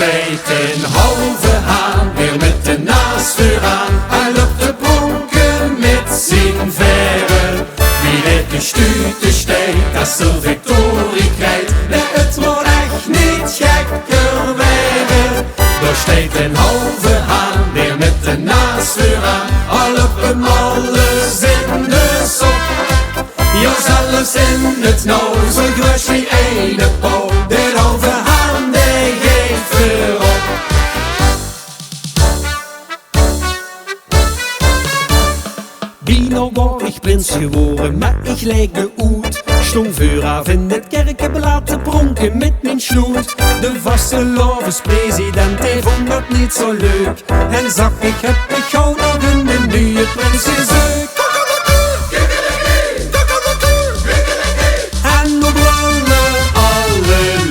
steekt in halve haan, weer met de naast vooraan. Hij loopt te pronken met zijn veren. Wie heeft gestuurd de steekt, als ze victorie krijgt. Nee, het moet echt niet gekker werden. Daar steekt een halve haan, weer met de naast vooraan. Al op hem alles in de sop. Ja, zelfs in het nou, zo groot wie ene po. De halve haan, die geeft voorop. Bino word ik prins geworden, maar ik lijk de oet. Stond vooraf in het kerk laten pronken met mijn snoet. De vaste lovenspresident, hij vond dat niet zo leuk. En zag ik heb ik gauw nog een nieuwe prins gezocht. En we brullen alleluia.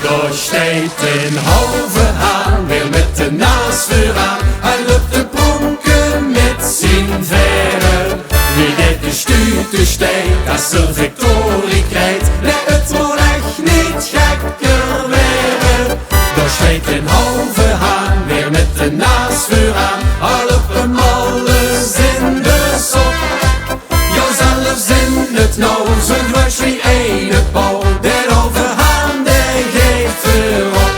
Daar steekt een halve haan, weer met de naast vooraan. Hij loopt te pronken met zijn veren. Wie heeft gestuurd de steekt, als ze victorie krijgt. Nee, het moet echt niet gekker werden. Daar steekt een halve haan, weer met de naast vooraan. Al op hem alles in de sop. Ja, zelfs in het nou, zo groot wie ene po. De halve haan, die geeft voorop.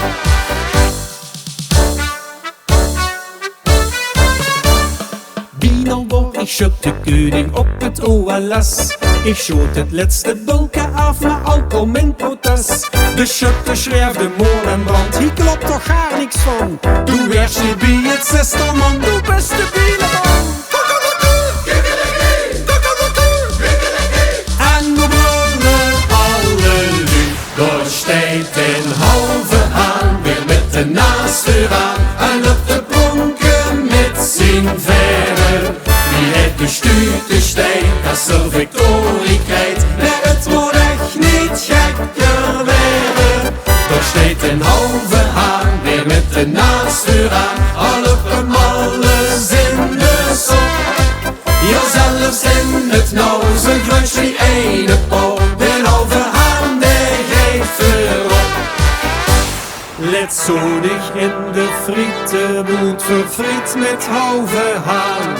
Bino word ik shot de koning op het OLS. Ik schoot het laatste bulken af, maar alcohol mijn protest. De schutter schreef de moord en brand, hier klopt toch gar niks van. Doe eerst je bij het zesde man, doe beste bieleman. En we brullen alleluia. Daar steekt een halve haan, weer met de naast vooraan. En loopt te pronken met zijn veren. Wie heeft gestuurd de steekt, als ze victorie krijgt. Nee, het moet echt niet gekker werden. Daar steekt een halve haan, weer met de naast vooraan. Al op hem alles in de sop. Ja, zelfs in het nou, zo groot wie ene po. De halve haan, die geeft voorop. Let zonig in de frieten, bloed verfriet met halve haan.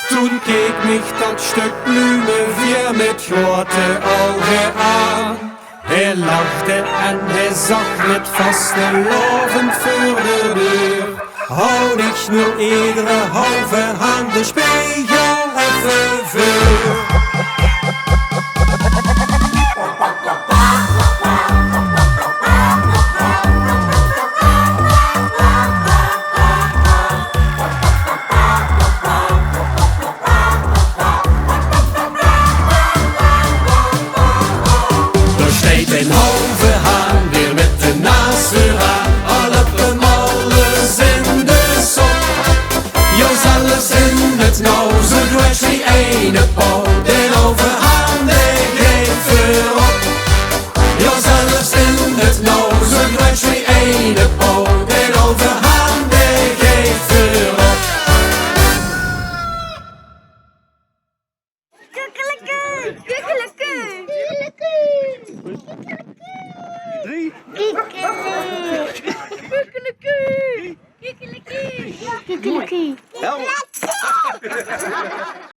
Toen keek mich dat stuk bloemen weer met grote ogen aan. Hij lachte en hij zag met vaste lovend voor de deur. Hou dich nur iedere halve haan de spiegel even voor. Een halve haan, weer met de naast vooraan. Al op hem alles in de sop. Ja, zelfs in het nou, zo groot wie ene po. De halve haan, die geeft voorop. Ja, zelfs in het nou, zo groot wie ene po. De halve haan, die geeft voorop. Kukkeleku, kukkeleku. Drie. Kukkeleku. Kukkeleku. Help.